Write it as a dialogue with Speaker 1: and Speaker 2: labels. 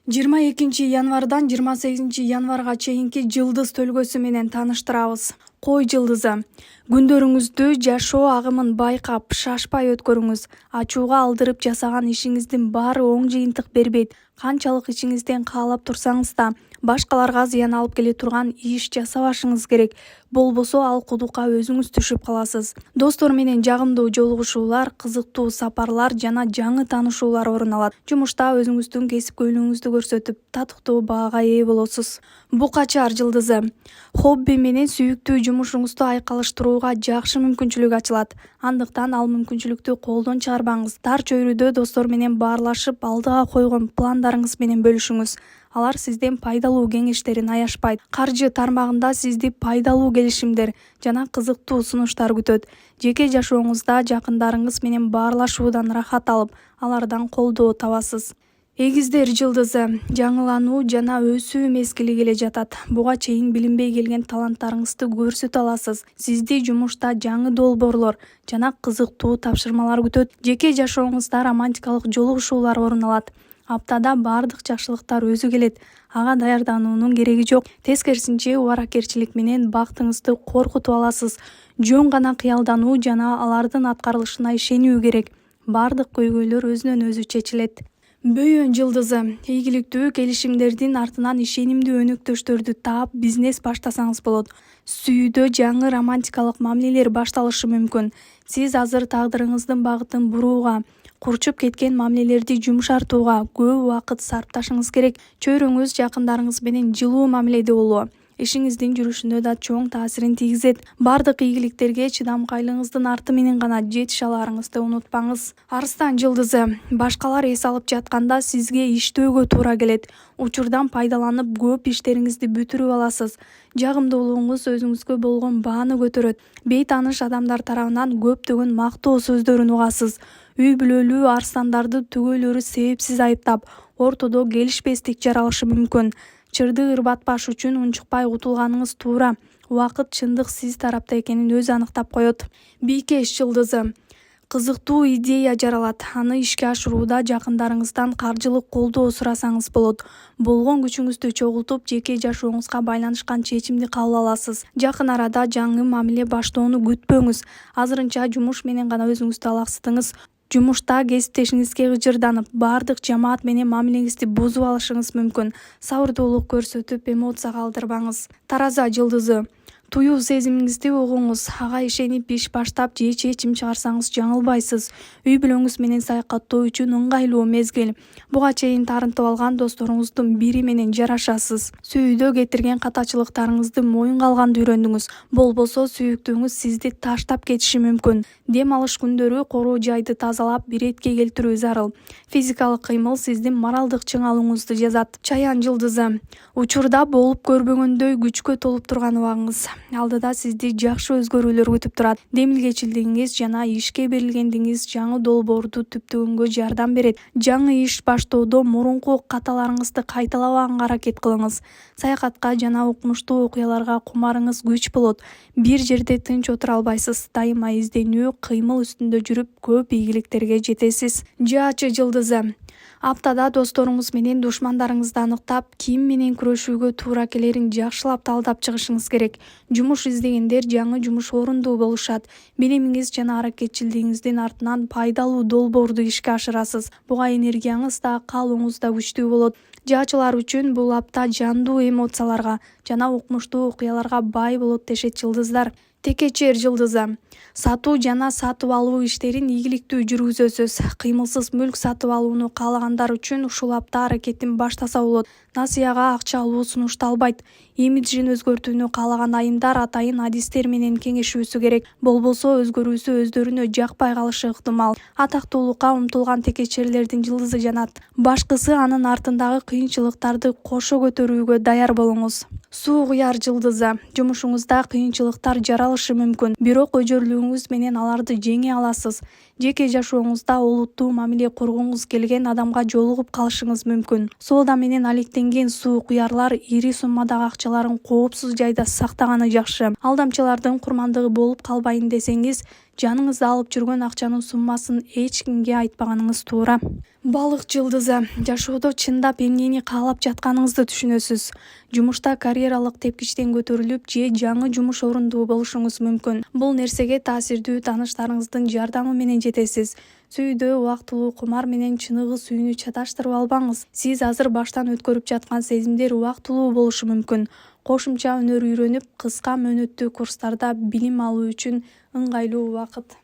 Speaker 1: 22 январдан 28 январга чейинки жылдыз төлгөсү менен тааныштырабыз. Кой жылдызы. Күндөрүңүздү жашоо агымын байкап, шашпай өткөрүңүз. Ачууга алдырып жасаган ишиңиздин баары оң жыйынтык бербейт. Канчалык ичиңизден каалап турсаңыз да, башкаларга зыян алып келе турган иш жасабашыңыз керек. Болбосо ал кудукка өзүңүз түшүп каласыз. Достор менен жагымдуу жолугушуулар, кызыктуу сапарлар жана жаңы таанышуулар орун алат. Жумушта өзүңүздүн кесипкөйлүгүңүздү көрсөтүп, татыктуу баага ээ болосуз. Букачар жылдызы. Хобби менен сүйүктүү жумушуңузду айкалыштырууга жакшы мүмкүнчүлүк ачылат. Андыктан ал мүмкүнчүлүктү колдон чыгарбаңыз. Тар чөйрөдө достор менен баарлашып, алдыга койгон пландарыңыз менен бөлүшүңүз. Алар сизден пайдалуу кеңештерин аяшпайт. Каржы тармагында сизди пайдалуу келишимдер жана кызыктуу сунуштар күтөт. Жеке жашооңузда жакындарыңыз менен баарлашуудан рахат алып, алардан колдоо табасыз. Эгиздер жылдызы. Жаңылануу жана өсүү мезгили келе жатат. Буга чейин билинбей келген таланттарыңызды көрсөтө аласыз. Сизди жумушта жаңы долбоорлор жана кызыктуу тапшырмалар күтөт. Жеке жашооңузда романтикалык жолугушуулар орун алат. Аптада бардык жакшылыктар өзү келет. Ага даярдануунун кереги жок. Тескерисинче, убаракерчилик менен бактыңызды коркутуп аласыз. Жөн гана кыялдануу жана алардын аткарылышына ишенүү керек. Бардык көйгөйлөр өзүнөн өзү чечилет. Бөйөн жылдызы. Ийгиликтүү келишимдердин артынан ишенимдүү өнөктөштөрдү таап, бизнес баштасаңыз болот. Сүйүүдө жаңы романтикалык мамилелер башталышы мүмкүн. Сиз азыр тагдырыңыздын багытын бурууга, курчуп кеткен мамилелерди жумшартууга көп убакыт сарпташыңыз керек. Чөйрөңүз жакындарыңыз менен жылуу мамиледе болуу ишиңиздин жүрүшүнө да чоң таасирин тийгизет. Бардык ийгиликтерге чыдамкайлыгыңыздын арты менен гана жетише аларыңызды унутпаңыз. Арстан жылдызы. Башкалар эс алып жатканда сизге иштөөгө туура келет. Учурдан пайдаланып, көп иштериңизди бүтүрүп аласыз. Жагымдуулугуңуз өзүңүзгө болгон бааны көтөрөт. Бейтааныш адамдар тарабынан көптөгөн мактоо сөздөрүн угасыз. Үй бүлөлүү арстандарды түгөйлөрү себепсиз айыптап, ортодо келишпестик жаралышы мүмкүн. Чырды ырбатпаш үчүн унчукпай утулганыңыз туура. Убакыт чындык сиз тарапта экенин өзү аныктап коет. Бийкеш жылдызы. Кызыктуу идея жаралат. Аны ишке ашырууда жакындарыңыздан каржылык колдоо сурасаңыз болот. Болгон күчүңүздү чогултуп, жеке жашооңузга байланышкан чечимди кабыл аласыз. Жакын арада жаңы мамиле баштоону күтпөңүз. Азырынча жумуш менен гана өзүңүздү алаксытыңыз. Жумушта кесиптешиңизге ычырданып, бардык жамаат менен мамилеңизди бузуп алышыңыз мүмкүн. Сабырдуулук көрсөтүп, эмоцияга алдырбаңыз. Тараза жылдызы. Туюу сезимиңизди угуңуз. Ага ишенип иш баштап же чечим чыгарсаңыз жаңылбайсыз. Үй бүлөңүз менен саякаттоо үчүн ыңгайлуу мезгил. Буга чейин тарынтып алган досторуңуздун бири менен жарашасыз. Сүйүүдө кетирген катачылыктарыңызды моюнга алганды үйрөндүңүз. Болбосо сүйүктүүңүз сизди таштап кетиши мүмкүн. Дем алыш күндөрү короо жайды тазалап, биретке келтирүү зарыл. Физикалык кыймыл сиздин моралдык чыңалууңузду жазат. Чаян жылдызы. Учурда болуп көрбөгөндөй күчкө толуп турган убагыңыз. Алдыда сизди жакшы өзгөрүүлөр күтүп турат. Демилгечилигиңиз жана ишке берилгендигиңиз жаңы долбоорду түптөгөнгө жардам берет. Жаңы иш баштоодо мурунку каталарыңызды кайталабаганга аракет кылыңыз. Саякатка жана укмуштуу окуяларга кумарыңыз күч болот. Бир жерде тынч отура албайсыз. Дайыма изденүү, кыймыл үстүндө жүрүп, көп ийгиликтерге жетесиз. Жаачы жылдызы. Аптада досторуңуз менен душмандарыңызды аныктап, ким менен күрөшүүгө туура келерин жакшылап талдап чыгышыңыз керек. Жумуш издегендер жаңы жумуш орундуу болушат. Билимиңиз жана аракетчилигиңиздин артынан пайдалуу долбоорду ишке ашырасыз. Буга энергияңыз да, каалооңуз да күчтүү болот. Жаачылар үчүн бул апта жандуу эмоцияларга жана укмуштуу окуяларга бай болот дешет жылдыздар. Текечер жылдызы. Сатуу жана сатып алуу иштерин ийгиликтүү жүргүзөсүз. Кыймылсыз мүлк сатып алууну каалагандар үчүн ушул апта аракетин баштаса болот. Насыяга акча алуу сунушталбайт. Имиджин өзгөртүүнү каалаган айымдар атайын адистер менен кеңешүүсү керек. Болбосо өзгөрүүсү өздөрүнө жакпай калышы ыктымал. Атактуулукка умтулган текечерлердин жылдызы жанат. Башкысы анын артындагы кыйынчылыктарды кошо көтөрүүгө даяр болуңуз. Суу куяр жылдызы. Жумушуңузда кыйынчылыктар жаралышы мүмкүн, бирок өжөрлүгүңүз менен аларды жеңе аласыз. Жеке жашооңузда олуттуу мамиле кургуңуз келген адамга жолугуп калышыңыз мүмкүн. Соода менен алектенген суу куярлар ири суммадагы акчаларын коопсуз жайда сактаганы жакшы. Алдамчылардын курмандыгы болуп калбайын десеңиз, жаныңызда алып жүргөн акчанын суммасын эч кимге айтпаганыңыз туура. Балык жылдызы, жашоодо чындап эмнени каалап жатканыңызды түшүнөсүз. Жумушта карьералык тепкичтен көтөрүлүп же жаңы жумуш орундуу болушуңуз мүмкүн. Бул нерсеге таасирдүү тааныштарыңыздын жардамы менен жетесиз. Сүйдө убактылуу кумар менен чыныгы сүйүүнү чаташтырып албаңыз. Сиз азыр баштан өткөрүп жаткан сезимдер убактылуу болушу мүмкүн. Кошумча өнөр үйрөнүп, кыска мөөнөттүү курстарда билим алуу үчүн ыңгайлуу убакыт.